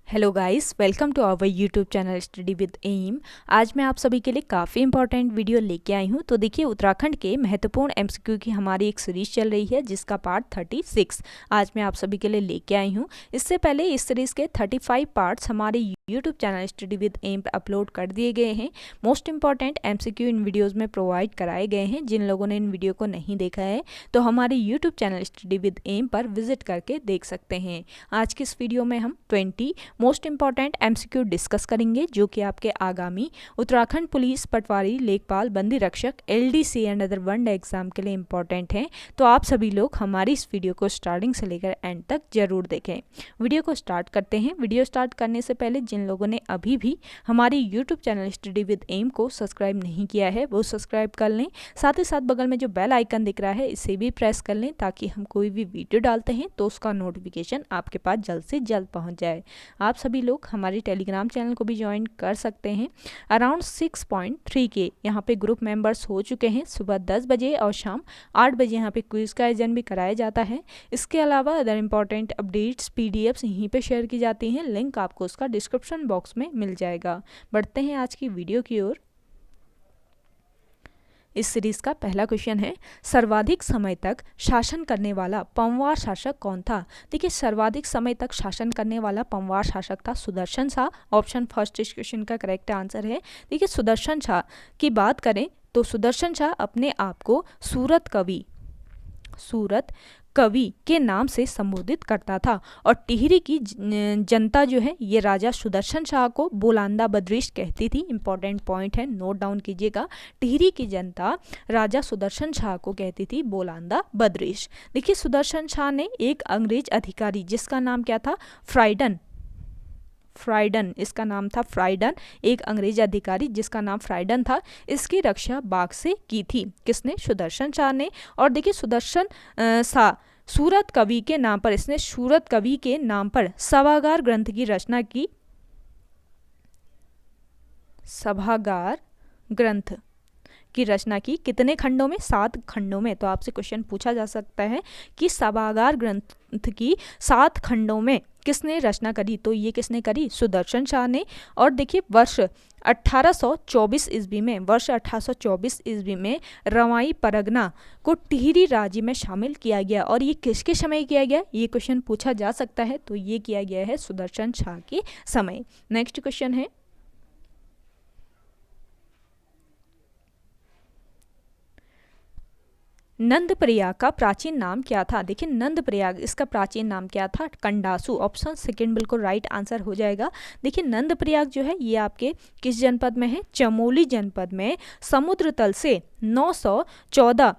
Hello guys, welcome to our YouTube channel study with M. आज मैं आप सभी के लिए काफ़ी इंपॉर्टेंट वीडियो लेके आई हूँ। तो देखिए, उत्तराखंड के महत्वपूर्ण एमसीक्यू की हमारी एक सीरीज़ चल रही है जिसका पार्ट 36 आज मैं आप सभी के लिए लेके आई हूँ। इससे पहले इस सीरीज़ के 35 पार्ट्स हमारे YouTube channel study with M पर अपलोड कर दिए गए हैं। मोस्ट इंपॉर्टेंट एमसीक्यू इन वीडियोज़ में प्रोवाइड कराए गए हैं। जिन लोगों ने इन वीडियो को नहीं देखा है तो हमारे YouTube channel study with M पर विजिट करके देख सकते हैं। आज की इस वीडियो में हम 20 मोस्ट इंपॉर्टेंट एमसीक्यू डिस्कस करेंगे जो कि आपके आगामी उत्तराखंड पुलिस पटवारी लेखपाल बंदी रक्षक LDC and other one day exam के लिए इंपॉर्टेंट हैं। तो आप सभी लोग हमारी इस वीडियो को स्टार्टिंग से लेकर एंड तक जरूर देखें। वीडियो को स्टार्ट करते हैं। वीडियो स्टार्ट करने से पहले जिन लोगों ने अभी भी हमारी YouTube channel study with M को सब्सक्राइब नहीं किया है वो सब्सक्राइब कर लें। साथ ही साथ बगल में जो बेल आइकन दिख रहा है इसे भी प्रेस कर लें ताकि हम कोई भी वीडियो डालते हैं तो उसका नोटिफिकेशन आपके पास जल्द से जल्द पहुंच जाए। आप सभी लोग हमारे टेलीग्राम चैनल को भी ज्वाइन कर सकते हैं। अराउंड 6.3 के यहाँ पे ग्रुप मेंबर्स हो चुके हैं। सुबह 10 बजे और शाम 8 बजे यहाँ पे क्विज का आयोजन भी कराया जाता है। इसके अलावा अदर इंपॉर्टेंट अपडेट्स पीडीएफ्स यहीं पे शेयर की जाती हैं। लिंक आपको उसका डिस्क्रिप्शन बॉक्स में मिल जाएगा। बढ़ते हैं आज की वीडियो की ओर। इस सीरीज का पहला क्वेश्चन है, सर्वाधिक समय तक शासन करने वाला पंवार शासक कौन था? देखिए, सर्वाधिक समय तक शासन करने वाला पंवार शासक था सुदर्शन शाह। ऑप्शन फर्स्ट इस क्वेश्चन का करेक्ट आंसर है। देखिए, सुदर्शन शाह की बात करें तो सुदर्शन शाह अपने आप को सूरत कवि के नाम से संबोधित करता था और टिहरी की जनता जो है ये राजा सुदर्शन शाह को बोलांदा बद्रिश कहती थी। इंपॉर्टेंट पॉइंट है, नोट डाउन कीजिएगा। टिहरी की जनता राजा सुदर्शन शाह को कहती थी बोलांदा बद्रिश। देखिए, सुदर्शन शाह ने एक अंग्रेज अधिकारी जिसका नाम क्या था, फ्राइडन, इसका नाम था फ्राइडन, एक अंग्रेज अधिकारी जिसका नाम फ्राइडन था, इसकी रक्षा बाघ से की थी। किसने? सुदर्शन शाह ने। और देखिए, सुदर्शन शाह सूरत कवि के नाम पर, इसने सूरत कवि के नाम पर सभागार ग्रंथ की रचना की। सभागार ग्रंथ की रचना की कितने खंडों में? 7 खंडों में। तो आपसे क्वेश्चन पूछा जा सकता है कि सभागार ग्रंथ की 7 खंडों में किसने रचना करी? तो ये किसने करी? सुदर्शन शाह ने। और देखिए, वर्ष 1824 ईस्वी में रवाई परगना को टिहरी राज्य में शामिल किया गया। और ये किसके समय किया गया? ये क्वेश्चन पूछा जा सकता है। तो ये किया गया है सुदर्शन शाह के समय। नेक्स्ट क्वेश्चन है, नंदप्रयाग का प्राचीन नाम क्या था? देखिए, नंदप्रयाग इसका प्राचीन नाम क्या था? कंडासू। ऑप्शन सेकंड बिल्कुल राइट आंसर हो जाएगा। देखिए, नंदप्रयाग जो है ये आपके किस जनपद में है? चमोली जनपद में समुद्र तल से 914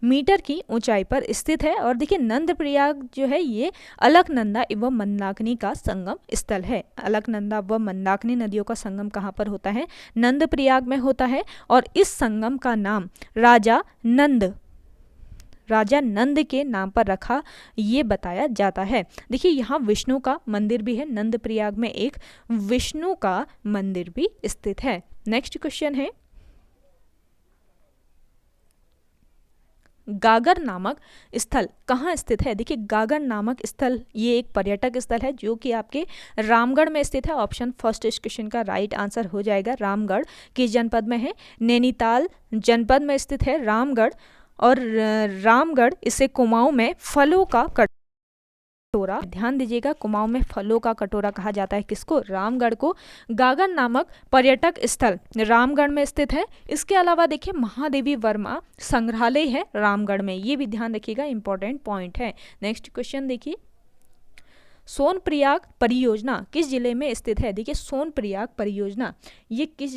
मीटर की ऊंचाई पर स्थित है। और देखिए, नंदप्रयाग जो है ये अलकनंदा एवं मंदाकिनी का संगम स्थल है। अलकनंदा व मंदाकिनी नदियों का संगम कहाँ पर होता है? नंदप्रयाग में होता है। और इस संगम का नाम राजा नंद के नाम पर रखा ये बताया जाता है। देखिए, यहाँ विष्णु का मंदिर भी है। नंदप्रयाग में एक विष्णु का मंदिर भी स्थित है। नेक्स्ट क्वेश्चन है, गागर नामक स्थल कहाँ स्थित है? देखिए, गागर नामक स्थल ये एक पर्यटक स्थल है जो कि आपके रामगढ़ में स्थित है। ऑप्शन फर्स्ट इस क्वेश्चन का राइट आंसर हो जाएगा। रामगढ़ किस जनपद में है? नैनीताल जनपद में स्थित है रामगढ़। और रामगढ़ इसे कुमाऊं में फलों का कटोरा, ध्यान दीजिएगा, कुमाऊं में फलों का कटोरा कहा जाता है। किसको? रामगढ़ को। गागर नामक पर्यटक स्थल रामगढ़ में स्थित है। इसके अलावा देखिए, महादेवी वर्मा संग्रहालय है रामगढ़ में, ये भी ध्यान रखिएगा, इंपॉर्टेंट पॉइंट है। नेक्स्ट क्वेश्चन देखिए, सोनप्रयाग परियोजना किस जिले में स्थित है? देखिए, सोनप्रयाग परियोजना ये किस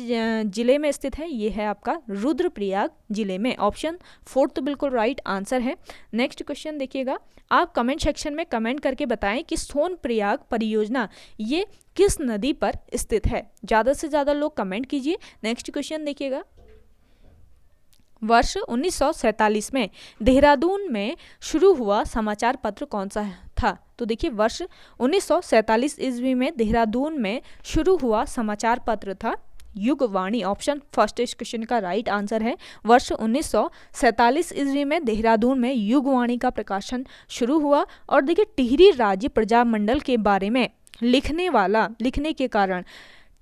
जिले में स्थित है? ये है आपका रुद्रप्रयाग जिले में। ऑप्शन फोर्थ तो बिल्कुल राइट आंसर है। नेक्स्ट क्वेश्चन देखिएगा, आप कमेंट सेक्शन में कमेंट करके बताएं कि सोनप्रयाग परियोजना ये किस नदी पर स्थित है। ज़्यादा से ज़्यादा लोग कमेंट कीजिए। नेक्स्ट क्वेश्चन देखिएगा, वर्ष 1947 में देहरादून में शुरू हुआ समाचार पत्र कौन सा था? तो देखिए, वर्ष 1947 ईस्वी में देहरादून में शुरू हुआ समाचार पत्र था युगवाणी। ऑप्शन फर्स्ट इस क्वेश्चन का राइट आंसर है। वर्ष 1947 ईस्वी में देहरादून में युगवाणी का प्रकाशन शुरू हुआ। और देखिए, टिहरी राज्य प्रजामंडल के बारे में लिखने के कारण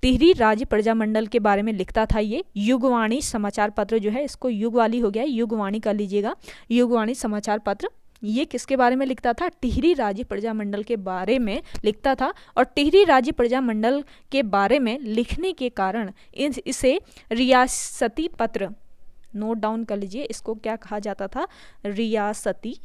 टिहरी राज्य प्रजामंडल के बारे में लिखता था। ये युगवाणी समाचार पत्र जो है, इसको युगवाली हो गया, युगवाणी कर लीजिएगा, युगवाणी समाचार पत्र। ये किसके बारे में लिखता था? टिहरी राज्य प्रजामंडल के बारे में लिखता था। और टिहरी राज्य प्रजामंडल के बारे में लिखने के कारण इसे रियासती पत्र, नोट डाउन कर लीजिए, इसको क्या कहा जाता था? रियासती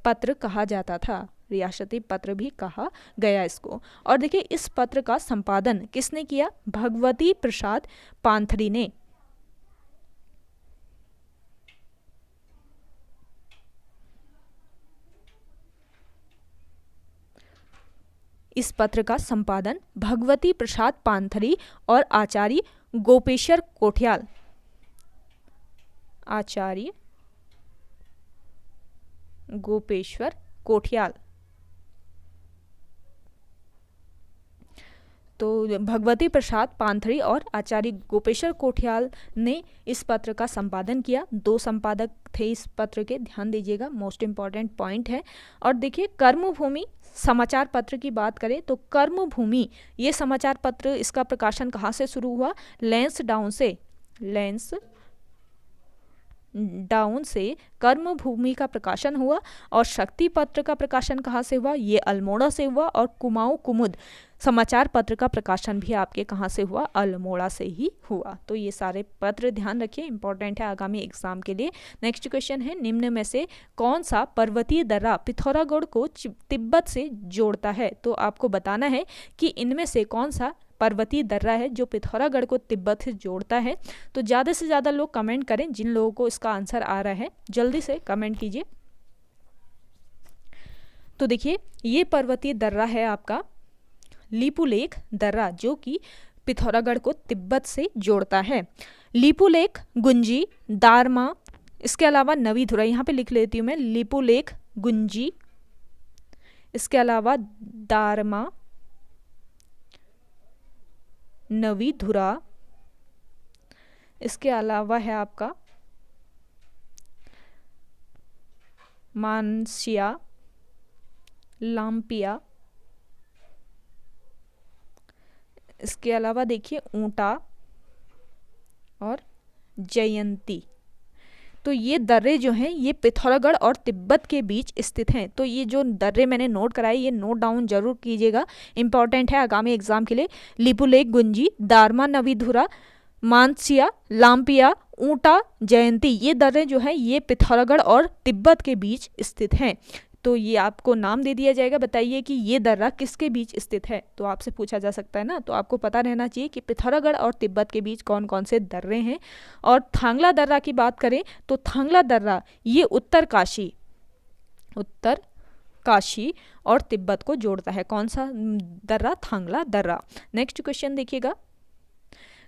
पत्र कहा जाता था, रियासती पत्र भी कहा गया इसको। और देखिए इस पत्र का संपादन किसने किया? भगवती प्रसाद पांथरी ने। इस पत्र का संपादन भगवती प्रसाद पांथरी और आचार्य गोपेश्वर कोठियाल, आचार्य गोपेश्वर कोठियाल। तो भगवती प्रसाद पांथरी और आचार्य गोपेश्वर कोठियाल ने इस पत्र का संपादन किया। 2 संपादक थे इस पत्र के, ध्यान दीजिएगा, मोस्ट इम्पॉर्टेंट पॉइंट है। और देखिए कर्मभूमि समाचार पत्र की बात करें तो कर्मभूमि ये समाचार पत्र, इसका प्रकाशन कहाँ से शुरू हुआ? लैंसडाउन से कर्मभूमि का प्रकाशन हुआ। और शक्ति पत्र का प्रकाशन कहाँ से हुआ? ये अल्मोड़ा से हुआ। और कुमाऊं कुमुद समाचार पत्र का प्रकाशन भी आपके कहाँ से हुआ? अल्मोड़ा से ही हुआ। तो ये सारे पत्र ध्यान रखिए, इंपॉर्टेंट है आगामी एग्जाम के लिए। नेक्स्ट क्वेश्चन है, निम्न में से कौन सा पर्वतीय दर्रा पिथौरागढ़ को तिब्बत से जोड़ता है? तो आपको बताना है कि इनमें से कौन सा पर्वतीय दर्रा है जो पिथौरागढ़ को तिब्बत से जोड़ता है। तो ज़्यादा से ज़्यादा लोग कमेंट करें, जिन लोगों को इसका आंसर आ रहा है जल्दी से कमेंट कीजिए। तो देखिए ये पर्वतीय दर्रा है आपका लिपुलेख दर्रा, जो कि पिथौरागढ़ को तिब्बत से जोड़ता है। लिपुलेख, गुंजी, दारमा, इसके अलावा नवीधुरा, यहाँ पे लिख लेती हूँ मैं, लिपुलेख, गुंजी, इसके अलावा दारमा, नवीधुरा, इसके अलावा है आपका मानसिया, लाम्पिया, इसके अलावा देखिए ऊंटा और जयंती। तो ये दर्रे जो हैं ये पिथौरागढ़ और तिब्बत के बीच स्थित हैं। तो ये जो दर्रे मैंने नोट कराए ये नोट डाउन जरूर कीजिएगा, इंपॉर्टेंट है आगामी एग्जाम के लिए। लिपुलेख, गुंजी, दारमा, नवीधुरा, मानसिया, लाम्पिया, ऊंटा, जयंती, ये दर्रे जो हैं ये पिथौरागढ़ और तिब्बत के बीच स्थित हैं। तो ये आपको नाम दे दिया जाएगा, बताइए कि ये दर्रा किसके बीच स्थित है। तो आपसे पूछा जा सकता है ना, तो आपको पता रहना चाहिए कि पिथौरागढ़ और तिब्बत के बीच कौन कौन से दर्रे हैं। और थांगला दर्रा की बात करें तो थांगला दर्रा ये उत्तर काशी और तिब्बत को जोड़ता है। कौन सा दर्रा? थांगला दर्रा। नेक्स्ट क्वेश्चन देखिएगा।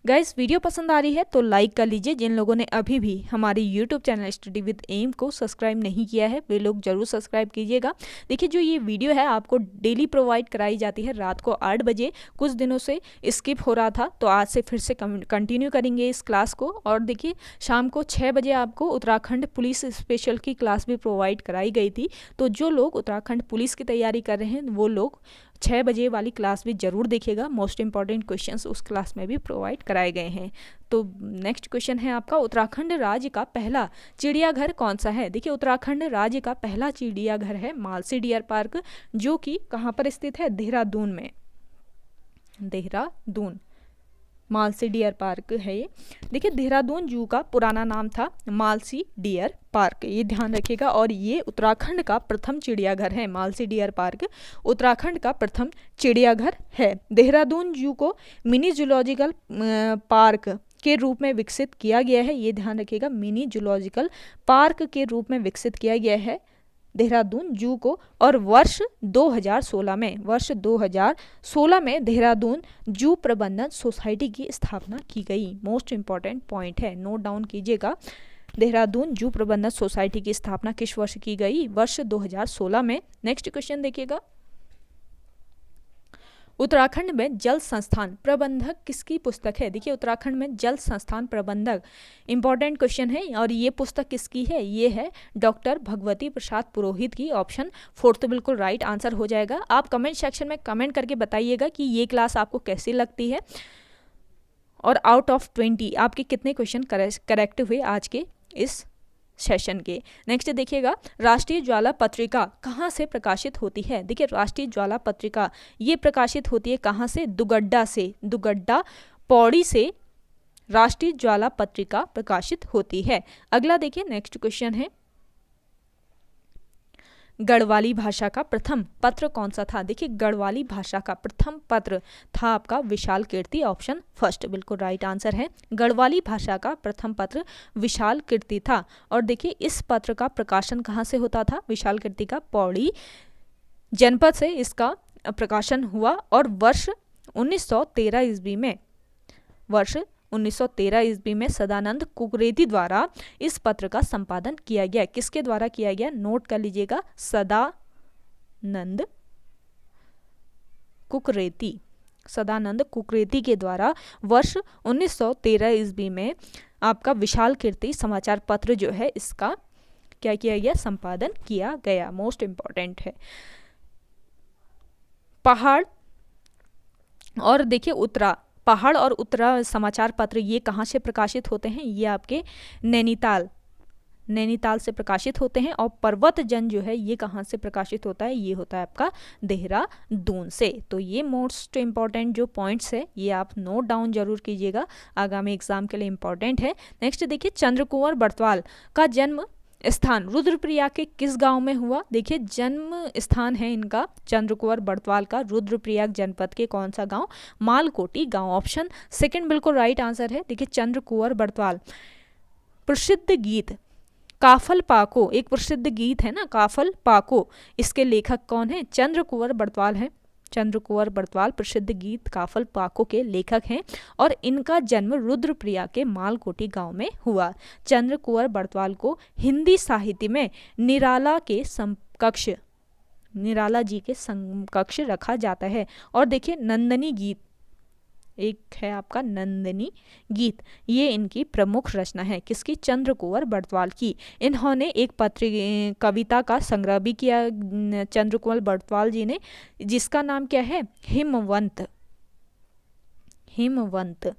गाइस वीडियो पसंद आ रही है तो लाइक कर लीजिए। जिन लोगों ने अभी भी हमारी YouTube channel study with M को सब्सक्राइब नहीं किया है वे लोग जरूर सब्सक्राइब कीजिएगा। देखिए जो ये वीडियो है आपको डेली प्रोवाइड कराई जाती है रात को 8 बजे। कुछ दिनों से स्किप हो रहा था तो आज से फिर से कंटिन्यू करेंगे इस क्लास को। और देखिए शाम को 6 बजे आपको उत्तराखंड पुलिस स्पेशल की क्लास भी प्रोवाइड कराई गई थी। तो जो लोग उत्तराखंड पुलिस की तैयारी कर रहे हैं वो लोग 6 बजे वाली क्लास भी जरूर देखिएगा। मोस्ट इंपॉर्टेंट क्वेश्चंस उस क्लास में भी प्रोवाइड कराए गए हैं। तो नेक्स्ट क्वेश्चन है आपका, उत्तराखंड राज्य का पहला चिड़ियाघर कौन सा है? देखिए उत्तराखंड राज्य का पहला चिड़ियाघर है मालसी डियर पार्क, जो कि कहाँ पर स्थित है? देहरादून में। देहरादून मालसी डियर पार्क है ये। देखिए देहरादून जू का पुराना नाम था मालसी डियर पार्क, ये ध्यान रखिएगा। और ये उत्तराखंड का प्रथम चिड़ियाघर है। मालसी डियर पार्क उत्तराखंड का प्रथम चिड़ियाघर है। देहरादून जू को मिनी जूलॉजिकल पार्क के रूप में विकसित किया गया है, ये ध्यान रखिएगा, मिनी जूलॉजिकल पार्क के रूप में विकसित किया गया है देहरादून जू को। और वर्ष 2016 में देहरादून जू प्रबंधन सोसाइटी की स्थापना की गई। मोस्ट इंपॉर्टेंट पॉइंट है, नोट डाउन कीजिएगा। देहरादून जू प्रबंधन सोसाइटी की स्थापना किस वर्ष की गई? वर्ष 2016 में। नेक्स्ट क्वेश्चन देखिएगा, उत्तराखंड में जल संस्थान प्रबंधक किसकी पुस्तक है? देखिए उत्तराखंड में जल संस्थान प्रबंधक इंपॉर्टेंट क्वेश्चन है और ये पुस्तक किसकी है? ये है डॉक्टर भगवती प्रसाद पुरोहित की। ऑप्शन 4 तो बिल्कुल राइट आंसर हो जाएगा। आप कमेंट सेक्शन में कमेंट करके बताइएगा कि ये क्लास आपको कैसी लगती है और आउट ऑफ 20 आपके कितने क्वेश्चन करेक्ट हुए आज के इस सेशन के। नेक्स्ट देखिएगा, राष्ट्रीय ज्वाला पत्रिका कहाँ से प्रकाशित होती है? देखिए राष्ट्रीय ज्वाला पत्रिका ये प्रकाशित होती है कहाँ से? दुगड्डा से। दुगड्डा पौड़ी से राष्ट्रीय ज्वाला पत्रिका प्रकाशित होती है। अगला देखिए नेक्स्ट क्वेश्चन है, गढ़वाली भाषा का प्रथम पत्र कौन सा था? देखिए गढ़वाली भाषा का प्रथम पत्र था आपका विशाल कीर्ति। ऑप्शन फर्स्ट बिल्कुल राइट आंसर है। गढ़वाली भाषा का प्रथम पत्र विशाल कीर्ति था। और देखिए इस पत्र का प्रकाशन कहाँ से होता था? विशाल कीर्ति का पौड़ी जनपद से इसका प्रकाशन हुआ और वर्ष 1913 ईस्वी में सदानंद कुकरेती द्वारा इस पत्र का संपादन किया गया। किसके द्वारा किया गया? नोट कर लीजिएगा, सदानंद कुकरेती के द्वारा वर्ष 1913 ईस्वी में आपका विशाल कीर्ति समाचार पत्र जो है इसका क्या किया गया? संपादन किया गया। मोस्ट इंपॉर्टेंट है। पहाड़ और देखिए पहाड़ और उत्तरा समाचार पत्र ये कहाँ से प्रकाशित होते हैं? ये आपके नैनीताल से प्रकाशित होते हैं। और पर्वत जन जो है ये कहाँ से प्रकाशित होता है? ये होता है आपका देहरादून से। तो ये मोस्ट इंपॉर्टेंट जो पॉइंट्स है ये आप नोट डाउन जरूर कीजिएगा, आगामी एग्जाम के लिए इंपॉर्टेंट है। नेक्स्ट देखिए, चंद्रकुंवर बड़त्वाल का जन्म स्थान रुद्रप्रयाग के किस गांव में हुआ? देखिए जन्म स्थान है इनका चंद्रकुंवर बड़त्वाल का रुद्रप्रयाग जनपद के कौन सा गांव? मालकोटी गांव। ऑप्शन सेकंड बिल्कुल राइट आंसर है। देखिए चंद्रकुंवर बड़त्वाल। प्रसिद्ध गीत काफल पाको, एक प्रसिद्ध गीत है ना काफल पाको, इसके लेखक कौन है? चंद्रकुंवर बड़त्वाल है। चंद्रकुंवर बड़त्वाल प्रसिद्ध गीत काफल पाको के लेखक हैं और इनका जन्म रुद्रप्रयाग के मालकोटी गांव में हुआ। चंद्रकुंवर बड़त्वाल को हिंदी साहित्य में निराला जी के समकक्ष रखा जाता है। और देखिए नंदनी गीत एक है आपका नंदिनी गीत, ये इनकी प्रमुख रचना है। किसकी? चंद्रकुंवर बड़त्वाल की। इन्होंने एक कविता का संग्रह भी किया चंद्रकुंवर बड़त्वाल जी ने, जिसका नाम क्या है? हिमवंत।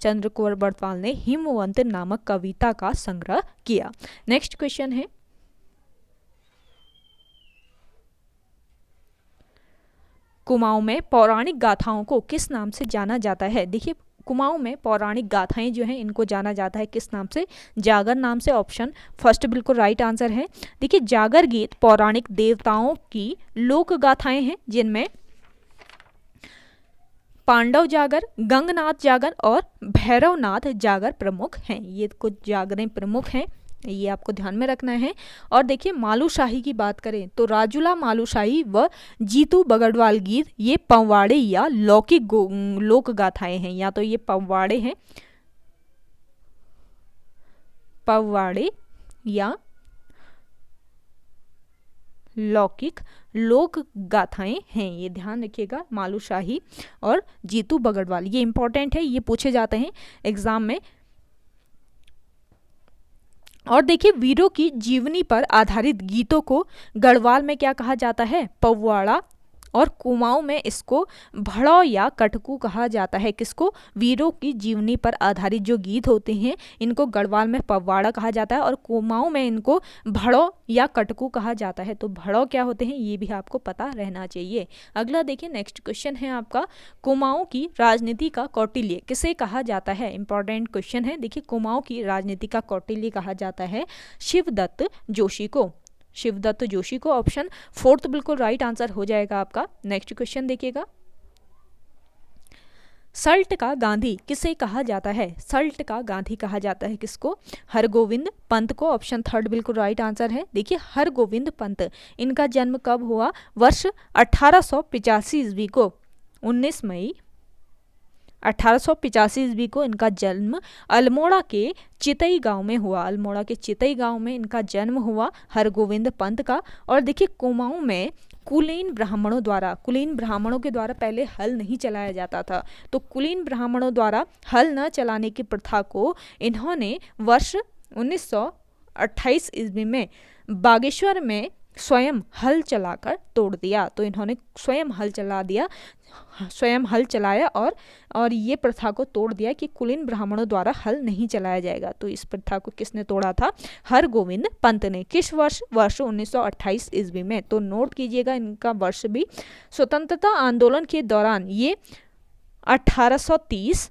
चंद्रकुंवर बड़त्वाल ने हिमवंत नामक कविता का संग्रह किया। नेक्स्ट क्वेश्चन है, कुमाऊं में पौराणिक गाथाओं को किस नाम से जाना जाता है? देखिए कुमाऊं में पौराणिक गाथाएं जो हैं इनको जाना जाता है किस नाम से? जागर नाम से। ऑप्शन फर्स्ट बिल्कुल राइट आंसर है। देखिए जागर गीत पौराणिक देवताओं की लोक गाथाएं हैं जिनमें पांडव जागर, गंगनाथ जागर और भैरवनाथ जागर प्रमुख हैं। ये कुछ जागरें प्रमुख हैं, ये आपको ध्यान में रखना है। और देखिए मालूशाही की बात करें तो राजूला मालूशाही व जीतू बगड़वाल गीत ये पौवाड़े या लौकिक लोक गाथाएं हैं। या तो ये पौवाड़े हैं, पौवाड़े या लौकिक लोक गाथाएं हैं, ये ध्यान रखिएगा। मालूशाही और जीतू बगड़वाल ये इंपॉर्टेंट है, ये पूछे जाते हैं एग्जाम में। और देखिए वीरों की जीवनी पर आधारित गीतों को गढ़वाल में क्या कहा जाता है? पौवाड़ा। और कुमाऊं में इसको भड़ौ या कटकू कहा जाता है। किसको? वीरों की जीवनी पर आधारित जो गीत होते हैं इनको गढ़वाल में पौवाड़ा कहा जाता है और कुमाऊं में इनको भड़ौ या कटकू कहा जाता है। तो भड़ौ क्या होते हैं ये भी आपको पता रहना चाहिए। अगला देखिए नेक्स्ट क्वेश्चन है आपका, कुमाऊं की राजनीति का कौटिल्य किसे कहा जाता है? इंपॉर्टेंट क्वेश्चन है। देखिए कुमाऊं की राजनीति का कौटिल्य कहा जाता है शिवदत्त जोशी को। शिवदत्त जोशी को। ऑप्शन फोर्थ बिल्कुल राइट आंसर हो जाएगा आपका। नेक्स्ट क्वेश्चन देखिएगा, सल्ट का गांधी किसे कहा जाता है? सल्ट का गांधी कहा जाता है किसको? हरगोविंद पंत को। ऑप्शन थर्ड बिल्कुल राइट आंसर है। देखिए हरगोविंद पंत, इनका जन्म कब हुआ? वर्ष 1885 ईस्वी को 19 मई 1885 ईस्वी को इनका जन्म अल्मोड़ा के चितई गांव में हुआ। अल्मोड़ा के चितई गांव में इनका जन्म हुआ हरगोविंद पंत का। और देखिए कुमाऊं में कुलीन ब्राह्मणों के द्वारा पहले हल नहीं चलाया जाता था, तो कुलीन ब्राह्मणों द्वारा हल न चलाने की प्रथा को इन्होंने वर्ष 1928 ईस्वी में बागेश्वर में स्वयं हल चलाकर तोड़ दिया। तो इन्होंने स्वयं हल चलाया और ये प्रथा को तोड़ दिया कि कुलीन ब्राह्मणों द्वारा हल नहीं चलाया जाएगा। तो इस प्रथा को किसने तोड़ा था? हरगोविंद पंत ने। किस वर्ष? वर्ष 1928 ईस्वी में। तो नोट कीजिएगा इनका वर्ष भी। स्वतंत्रता आंदोलन के दौरान ये 1830,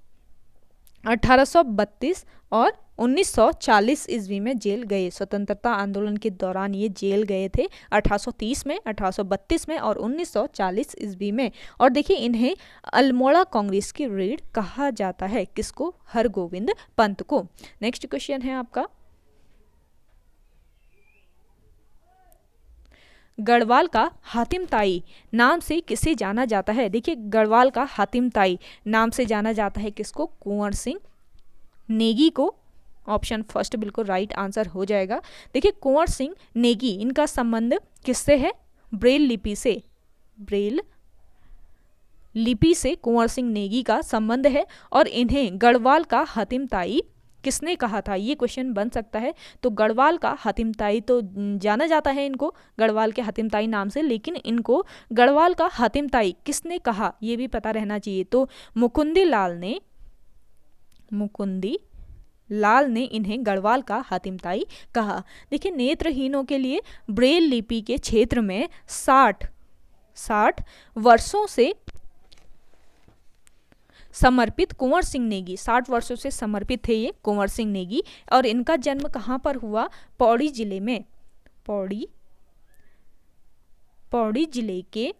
1832 और 1940 ईस्वी में जेल गए। स्वतंत्रता आंदोलन के दौरान ये जेल गए थे 1830 में, 1832 में और 1940 ईस्वी में। और देखिए इन्हें अल्मोड़ा कांग्रेस की रीढ़ कहा जाता है। किसको? हरगोविंद पंत को। नेक्स्ट क्वेश्चन है आपका, गढ़वाल का हातिम ताई नाम से किसे जाना जाता है? देखिए गढ़वाल का हातिम ताई नाम से जाना जाता है किसको? कुंवर सिंह नेगी को। ऑप्शन फर्स्ट बिल्कुल राइट आंसर हो जाएगा। देखिए कुंवर सिंह नेगी, इनका संबंध किससे है? ब्रेल लिपि से। ब्रेल लिपि से कुंवर सिंह नेगी का संबंध है। और इन्हें गढ़वाल का हातिम ताई किसने कहा था? ये क्वेश्चन बन सकता है। तो गढ़वाल का हातिम ताई तो जाना जाता है इनको गढ़वाल के हातिम ताई नाम से, लेकिन इनको गढ़वाल का हातिम ताई किसने कहा ये भी पता रहना चाहिए। तो मुकुंदी लाल ने इन्हें गढ़वाल का हातिम ताई कहा। देखिए नेत्रहीनों के लिए ब्रेल लिपि के क्षेत्र में 60 वर्षों से समर्पित कुंवर सिंह नेगी, 60 वर्षों से समर्पित थे ये कुंवर सिंह नेगी। और इनका जन्म कहाँ पर हुआ? पौड़ी जिले में। पौड़ी जिले के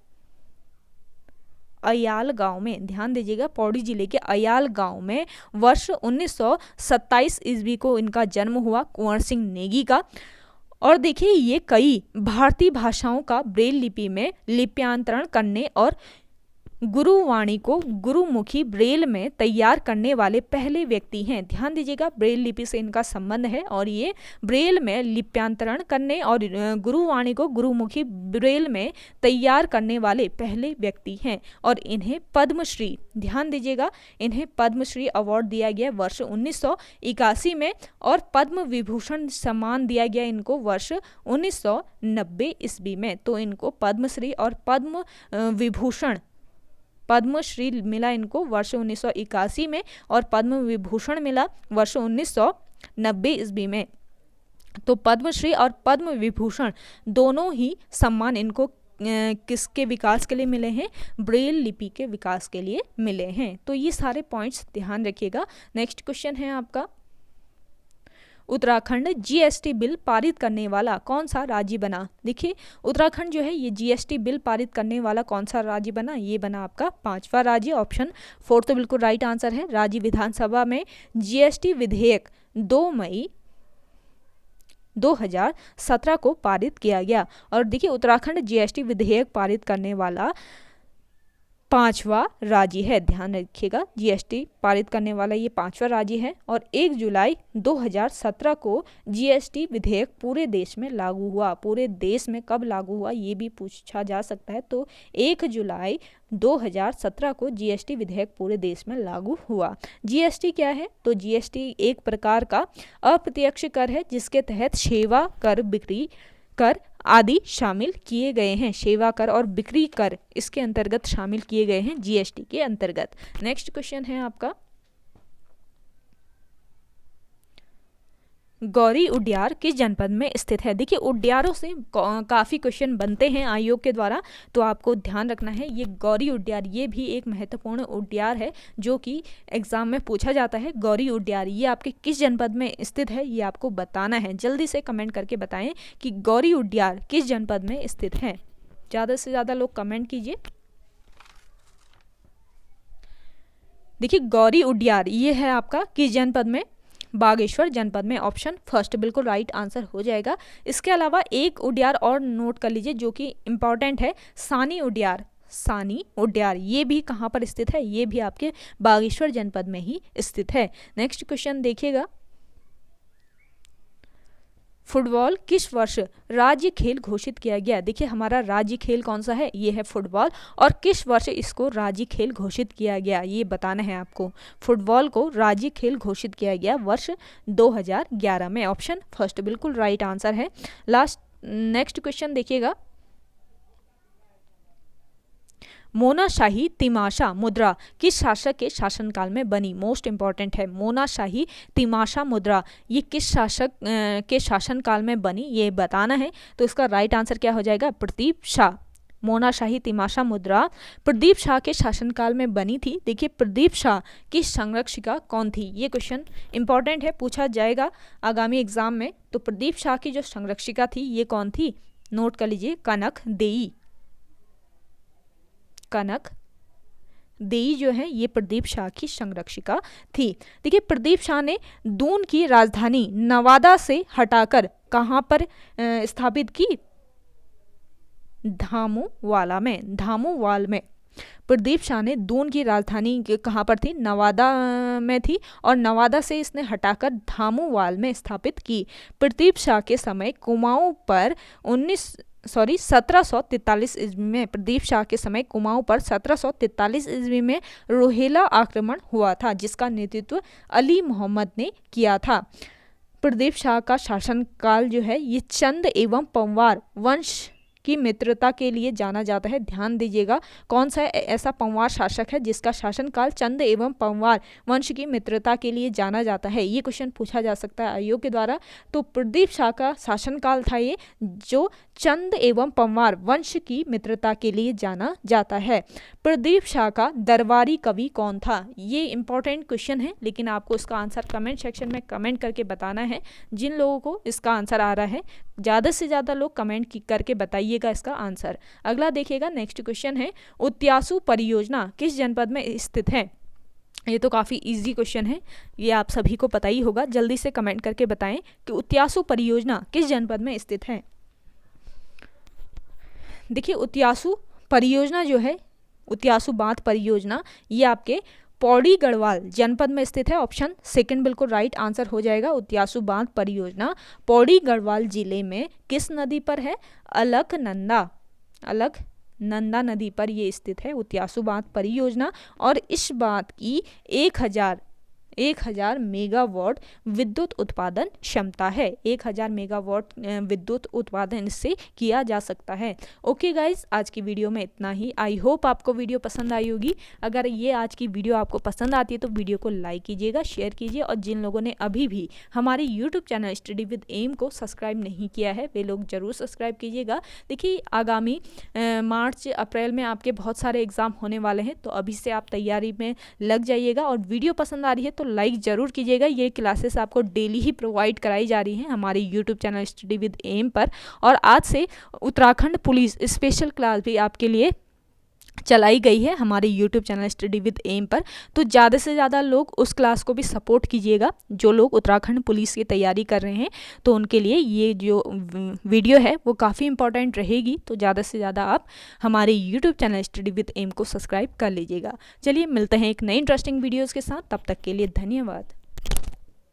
अयाल गांव में। ध्यान दीजिएगा, पौड़ी जिले के अयाल गांव में वर्ष 1927 ईस्वी को इनका जन्म हुआ कुंवर सिंह नेगी का। और देखिए ये कई भारतीय भाषाओं का ब्रेल लिपि में लिप्यांतरण करने और गुरुवाणी को गुरुमुखी ब्रेल में तैयार करने वाले पहले व्यक्ति हैं। ध्यान दीजिएगा ब्रेल लिपि से इनका संबंध है और ये ब्रेल में लिप्यांतरण करने और गुरुवाणी को गुरुमुखी ब्रेल में तैयार करने वाले पहले व्यक्ति हैं। और इन्हें पद्मश्री, ध्यान दीजिएगा, इन्हें पद्मश्री अवार्ड दिया गया वर्ष 1981 में और पद्म विभूषण सम्मान दिया गया इनको वर्ष 1990 ईस्वी में। तो इनको पद्मश्री और पद्मश्री मिला इनको वर्ष 1981 में और पद्म विभूषण मिला वर्ष 1990 ईस्वी में। तो पद्मश्री और पद्म विभूषण दोनों ही सम्मान इनको किसके विकास के लिए मिले हैं? ब्रेल लिपि के विकास के लिए मिले हैं। तो ये सारे पॉइंट्स ध्यान रखिएगा। नेक्स्ट क्वेश्चन है आपका, उत्तराखंड जीएसटी बिल पारित करने वाला कौन सा राज्य बना? देखिए उत्तराखंड जो है ये जीएसटी बिल पारित करने वाला कौन सा राज्य बना? ये बना आपका 5वां राज्य। ऑप्शन 4 तो बिल्कुल राइट आंसर है। राज्य विधानसभा में जीएसटी विधेयक 2 मई 2017 को पारित किया गया। और देखिए उत्तराखंड जीएसटी विधेयक पारित करने वाला 5वां राज्य है। ध्यान रखिएगा जीएसटी पारित करने वाला ये 5वां राज्य है। और 1 जुलाई 2017 को जीएसटी विधेयक पूरे देश में लागू हुआ। पूरे देश में कब लागू हुआ ये भी पूछा जा सकता है। तो 1 जुलाई 2017 को जीएसटी विधेयक पूरे देश में लागू हुआ। जीएसटी क्या है? तो जीएसटी एक प्रकार का अप्रत्यक्ष कर है जिसके तहत सेवा कर, बिक्री कर आदि शामिल किए गए हैं। सेवा कर और बिक्री कर इसके अंतर्गत शामिल किए गए हैं जीएसटी के अंतर्गत। नेक्स्ट क्वेश्चन है आपका, गौरी उड्यार किस जनपद में स्थित है? देखिए उड्यारों से काफ़ी क्वेश्चन बनते हैं आयोग के द्वारा, तो आपको ध्यान रखना है ये गौरी उड्यार ये भी एक महत्वपूर्ण उड्यार है जो कि एग्जाम में पूछा जाता है। गौरी उड्यार ये आपके किस जनपद में स्थित है ये आपको बताना है। जल्दी से कमेंट करके बताएं कि गौरी उड्यार किस जनपद में स्थित है। ज़्यादा से ज़्यादा लोग कमेंट कीजिए। देखिए गौरी उड्यार ये है आपका किस जनपद में? बागेश्वर जनपद में। ऑप्शन फर्स्ट बिल्कुल राइट आंसर हो जाएगा। इसके अलावा एक उड्यार और नोट कर लीजिए जो कि इम्पॉर्टेंट है, सानी उड्यार। सानी उड्यार, ये भी कहाँ पर स्थित है, ये भी आपके बागेश्वर जनपद में ही स्थित है। नेक्स्ट क्वेश्चन देखिएगा, फुटबॉल किस वर्ष राज्य खेल घोषित किया गया। देखिए हमारा राज्य खेल कौन सा है, ये है फुटबॉल, और किस वर्ष इसको राज्य खेल घोषित किया गया ये बताना है आपको। फुटबॉल को राज्य खेल घोषित किया गया वर्ष 2011 में। ऑप्शन फर्स्ट बिल्कुल राइट आंसर है। नेक्स्ट क्वेश्चन देखिएगा, मोनाशाही तिमाशा मुद्रा किस शासक के शासनकाल में बनी। मोस्ट इंपॉर्टेंट है, मोनाशाही तिमाशा मुद्रा ये किस शासक के शासनकाल में बनी ये बताना है। तो इसका राइट आंसर क्या हो जाएगा, प्रदीप शाह। मोनाशाही तिमाशा मुद्रा प्रदीप शाह के शासनकाल में बनी थी। देखिए प्रदीप शाह की संरक्षिका कौन थी, ये क्वेश्चन इंपॉर्टेंट है, पूछा जाएगा आगामी एग्जाम में। तो प्रदीप शाह की जो संरक्षिका थी ये कौन थी, नोट कर लीजिए, कनक देई। कनक देई जो है ये प्रदीप शाह की संरक्षिका थी। देखिए प्रदीप शाह ने दून की राजधानी नवादा से हटाकर कहाँ पर स्थापित की, धामूवाला में। धामूवाल में प्रदीप शाह ने दून की राजधानी कहाँ पर थी, नवादा में थी, और नवादा से इसने हटाकर धामूवाल में स्थापित की। प्रदीप शाह के समय कुमाऊं पर 1743 ईस्वी में, प्रदीप शाह के समय कुमाऊं पर 1743 ईस्वी में रोहिला आक्रमण हुआ था, जिसका नेतृत्व अली मोहम्मद ने किया था। प्रदीप शाह का शासनकाल जो है ये चंद एवं पंवार वंश की मित्रता के लिए जाना जाता है। ध्यान दीजिएगा कौन सा ऐसा पंवार शासक है जिसका शासनकाल चंद एवं पंवार वंश की मित्रता के लिए जाना जाता है, ये क्वेश्चन पूछा जा सकता है आयोग के द्वारा। तो प्रदीप शाह का शासनकाल था ये जो चंद एवं पंवार वंश की मित्रता के लिए जाना जाता है। प्रदीप शाह का दरबारी कवि कौन था, ये इंपॉर्टेंट क्वेश्चन है, लेकिन आपको इसका आंसर कमेंट सेक्शन में कमेंट करके बताना है। जिन लोगों को इसका आंसर आ रहा है ज़्यादा से ज़्यादा लोग कमेंट करके बताइएगा इसका आंसर। अगला देखिएगा, नेक्स्ट क्वेश्चन है, उत्यासु परियोजना किस जनपद में स्थित है। ये तो काफ़ी इजी क्वेश्चन है, ये आप सभी को पता ही होगा। जल्दी से कमेंट करके बताएं कि उत्यासु परियोजना किस जनपद में स्थित है। देखिए उत्यासु परियोजना जो है, उत्यासु बांध परियोजना ये आपके पौड़ी गढ़वाल जनपद में स्थित है। ऑप्शन सेकंड बिल्कुल राइट आंसर हो जाएगा। उत्यासु बांध परियोजना पौड़ी गढ़वाल जिले में किस नदी पर है, अलकनंदा नदी पर ये स्थित है उत्यासु बांध परियोजना। और इस बांध की 1000 मेगावाट विद्युत उत्पादन क्षमता है। 1000 मेगावाट विद्युत उत्पादन इससे किया जा सकता है। ओके गाइज, आज की वीडियो में इतना ही। आई होप आपको वीडियो पसंद आई होगी। अगर ये आज की वीडियो आपको पसंद आती है तो वीडियो को लाइक कीजिएगा, शेयर कीजिए, और जिन लोगों ने अभी भी हमारे YouTube channel study with M को सब्सक्राइब नहीं किया है वे लोग जरूर सब्सक्राइब कीजिएगा। देखिए आगामी मार्च अप्रैल में आपके बहुत सारे एग्जाम होने वाले हैं, तो अभी से आप तैयारी में लग जाइएगा। और वीडियो पसंद आ रही है तो लाइक जरूर कीजिएगा। ये क्लासेस आपको डेली ही प्रोवाइड कराई जा रही हैं हमारे YouTube channel study with M पर। और आज से उत्तराखंड पुलिस स्पेशल क्लास भी आपके लिए चलाई गई है हमारे YouTube channel study with M पर। तो ज़्यादा से ज़्यादा लोग उस क्लास को भी सपोर्ट कीजिएगा। जो लोग उत्तराखंड पुलिस की तैयारी कर रहे हैं तो उनके लिए ये जो वीडियो है वो काफ़ी इंपॉर्टेंट रहेगी। तो ज़्यादा से ज़्यादा आप हमारे YouTube channel study with M को सब्सक्राइब कर लीजिएगा। चलिए मिलते हैं एक नई इंटरेस्टिंग वीडियोज़ के साथ, तब तक के लिए धन्यवाद।